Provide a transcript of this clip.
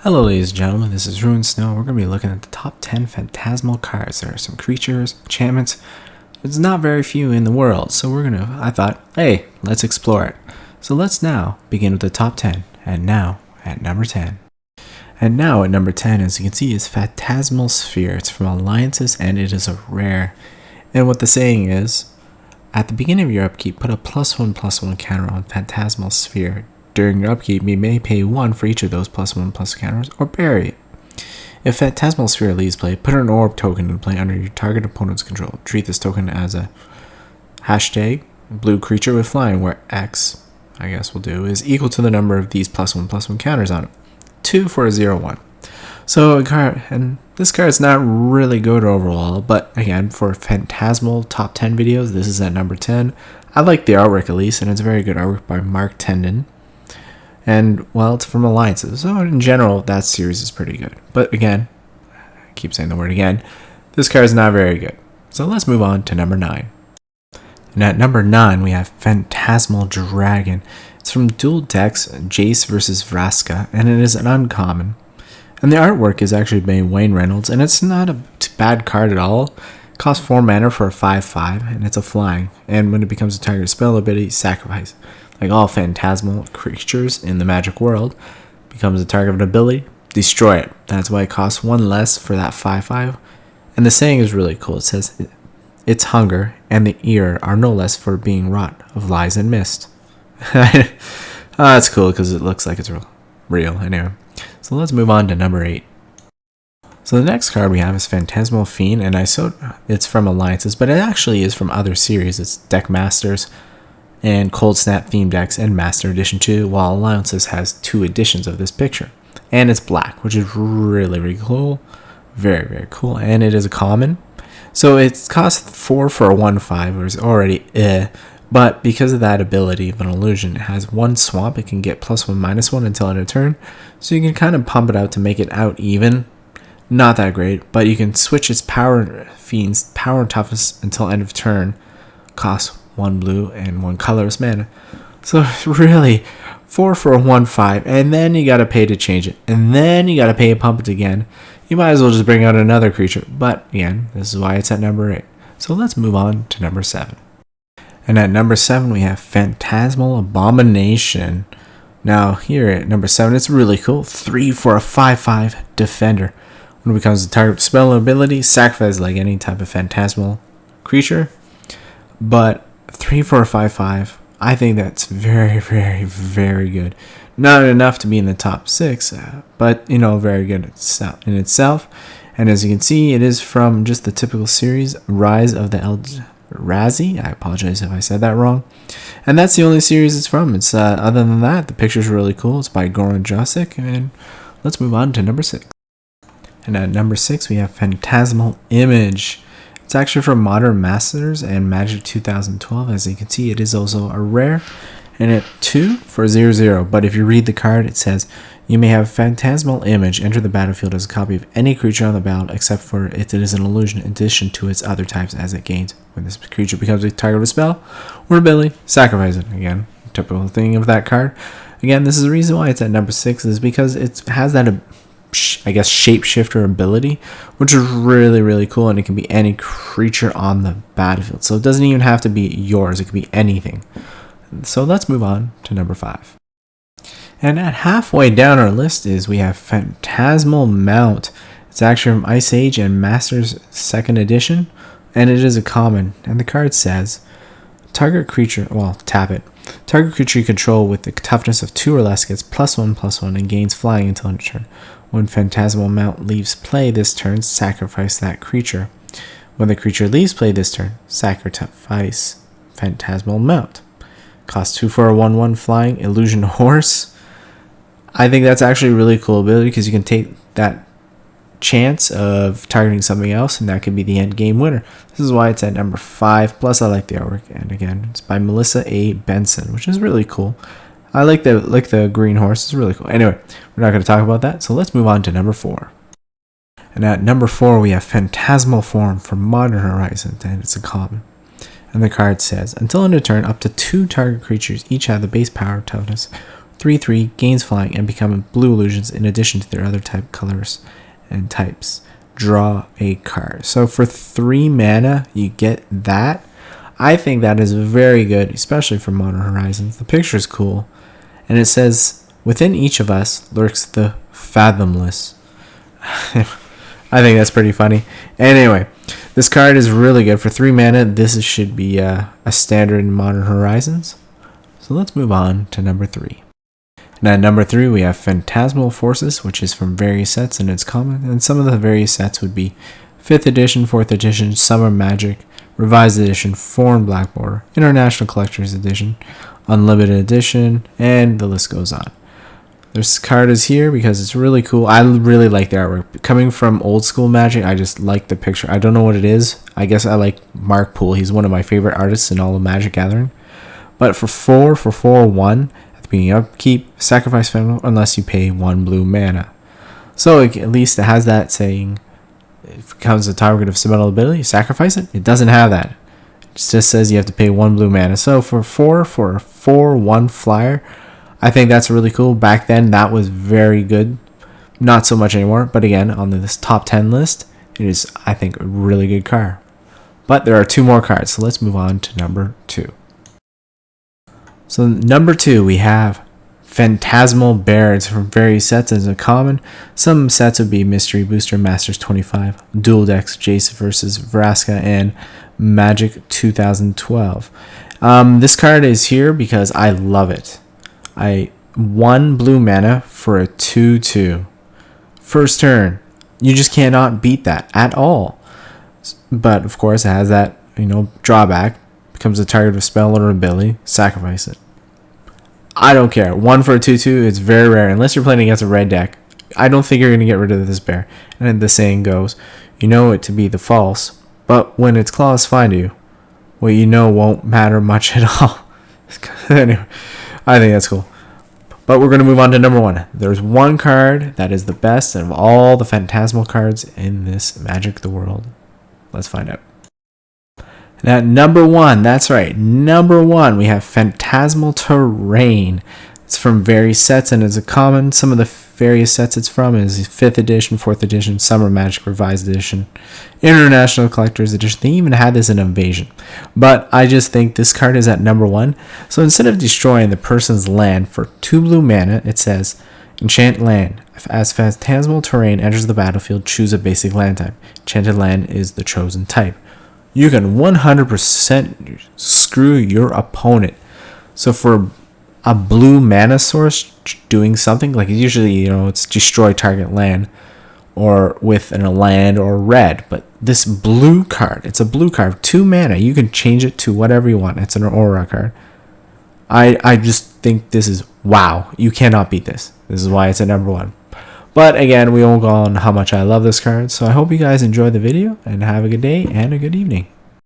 Hello ladies and gentlemen, this is Ruin Snow. We're going to be looking at the top 10 Phantasmal cards. There are some creatures, enchantments. There's not very few in the world, so I thought, hey, let's explore it. So let's now begin with the top 10, and now at number 10. And now at number 10, as you can see, is Phantasmal Sphere. It's from Alliances, and it is a rare. And what the saying is, at the beginning of your upkeep, put a +1/+1 counter on Phantasmal Sphere. During your upkeep, you may pay 1 for each of those +1/+1 counters, or bury it. If Phantasmal Sphere leaves play, put an orb token into play under your target opponent's control. Treat this token as a #blue creature with flying, where X, I guess we'll do, is equal to the number of these +1/+1 counters on it. 2 for a 0/1. So this card is not really good overall, but again, for Phantasmal top 10 videos, this is at number 10. I like the artwork at least, and it's very good artwork by Mark Tendon. And, well, it's from Alliances, so in general, that series is pretty good. But again, I keep saying the word again, this card is not very good. So let's move on to number 9. And at number 9, we have Phantasmal Dragon. It's from Dual Decks, Jace versus Vraska, and it is an uncommon. And the artwork is actually by Wayne Reynolds, and it's not a bad card at all. It costs 4 mana for a 5/5, and it's a flying. And when it becomes a target spell ability, sacrifice. Like all phantasmal creatures in the magic world, becomes a target of an ability, destroy it. That's why it costs 1 less for that 5/5. And the saying is really cool. It says, its hunger and the ear are no less for being wrought of lies and mist. That's cool because it looks like it's real. Anyway, so let's move on to number 8. So the next card we have is Phantasmal Fiend, and it's from Alliances, but it actually is from other series. It's Deck Masters and Cold Snap theme decks and Master Edition 2, while Alliances has 2 editions of this picture. And it's black, which is really, really cool. Very, very cool. And it is a common. So it costs 4 for a 1/5, which is already but because of that ability of an illusion, it has 1 swamp. It can get +1/-1 until end of turn. So you can kind of pump it out to make it out even. Not that great, but you can switch its Fiend's power and toughness until end of turn. Costs 1 blue and 1 colorless mana. So really, 4 for a 1/5, and then you gotta pay to change it, and then you gotta pay to pump it again. You might as well just bring out another creature, but again, this is why it's at number 8. So let's move on to number 7. And at number 7, we have Phantasmal Abomination. Now here at number 7, it's really cool. 3 for a 5/5 defender. When it becomes a target spell ability, sacrifice like any type of phantasmal creature. But 3 for a 5/5, I think that's very, very, very good. Not enough to be in the top 6, but very good in itself. And as you can see, it is from just the typical series, Rise of the Eldrazi. I apologize if I said that wrong. And that's the only series it's from. It's other than that, the picture's really cool. It's by Goran Josic, and let's move on to number 6. And at number 6, we have Phantasmal Image. It's actually from Modern Masters and Magic 2012. As you can see, it is also a rare, and at 2 for 0/0. But if you read the card, it says, you may have Phantasmal Image enter the battlefield as a copy of any creature on the battlefield, except for if it is an illusion in addition to its other types as it gains. When this creature becomes a target of a spell or ability, sacrifice it. Again, typical thing of that card. Again, this is the reason why it's at number 6, is because it has that shapeshifter ability, which is really, really cool, and it can be any creature on the battlefield. So it doesn't even have to be yours, it could be anything. So let's move on to number 5. And at halfway down our list we have Phantasmal Mount. It's actually from Ice Age and Masters 2nd edition, and it is a common. And the card says, tap it. Target creature you control with the toughness of 2 or less gets +1/+1 and gains flying until end of turn. When Phantasmal Mount leaves play this turn, sacrifice that creature. When the creature leaves play this turn, sacrifice Phantasmal Mount. Costs 2 for a 1/1 flying illusion horse. I think that's actually a really cool ability because you can take that chance of targeting something else, and that could be the end game winner. This is why it's at number 5. Plus, I like the artwork, and again, it's by Melissa A. Benson, which is really cool. I like the green horse. It's really cool. Anyway, we're not going to talk about that, so let's move on to number 4. And at number 4, we have Phantasmal Form from Modern Horizons, and it's a common. And the card says, until end of turn, up to 2 target creatures each have the base power, toughness, 3/3, gains flying, and become blue illusions in addition to their other type colors and types. Draw a card. So for 3 mana, you get that. I think that is very good, especially for Modern Horizons. The picture is cool. And it says, within each of us lurks the fathomless. I think that's pretty funny. Anyway, this card is really good. For 3 mana, this should be a standard in Modern Horizons. So let's move on to number 3. Now, at number 3, we have Phantasmal Forces, which is from various sets and it's common. And some of the various sets would be 5th edition, 4th edition, Summer Magic, Revised Edition, Foreign Black Border, International Collector's Edition, Unlimited Edition, and the list goes on. This card is here because it's really cool. I really like the artwork. Coming from old school Magic, I just like the picture. I don't know what it is. I guess I like Mark Poole. He's one of my favorite artists in all of Magic Gathering. But for 4/1, at the beginning of upkeep, sacrifice Phantasmal unless you pay 1 blue mana. So at least it has that saying, if it becomes a target of some ability, sacrifice it. It doesn't have that. It just says you have to pay 1 blue mana. So for 4/1 flyer, I think that's really cool. Back then, that was very good. Not so much anymore. But again, on this top 10 list, it is, I think, a really good card. But there are 2 more cards. So let's move on to number 2. So number 2, we have Phantasmal Bear. It's from various sets as a common. Some sets would be Mystery Booster, Masters 25, Dual Decks, Jace versus Vraska, and Magic 2012. This card is here because I love it. 1 blue mana for a 2/2. First turn. You just cannot beat that at all. But of course it has that, drawback. Becomes a target of spell or ability. Sacrifice it. I don't care. 1 for a 2/2, it's very rare. Unless you're playing against a red deck. I don't think you're going to get rid of this bear. And the saying goes, you know it to be the false, but when its claws find you, what you know won't matter much at all. Anyway, I think that's cool. But we're going to move on to number 1. There's one card that is the best of all the Phantasmal cards in this Magic the World. Let's find out. Now, number 1, that's right. Number 1, we have Phantasmal Terrain. It's from various sets and it's a common. Some of the various sets it's from is 5th edition, 4th edition, Summer Magic, Revised Edition, International Collector's Edition. They even had this in Invasion. But I just think this card is at number 1. So instead of destroying the person's land for 2 blue mana, it says, enchant land. As Phantasmal Terrain enters the battlefield, choose a basic land type. Enchanted land is the chosen type. You can 100% screw your opponent. So for a blue mana source doing something, like usually, it's destroy target land or with a land or red. But this blue card, it's a blue card, 2 mana. You can change it to whatever you want. It's an aura card. I just think this is, wow, you cannot beat this. This is why it's at number 1. But again, we won't go on how much I love this card. So I hope you guys enjoyed the video and have a good day and a good evening.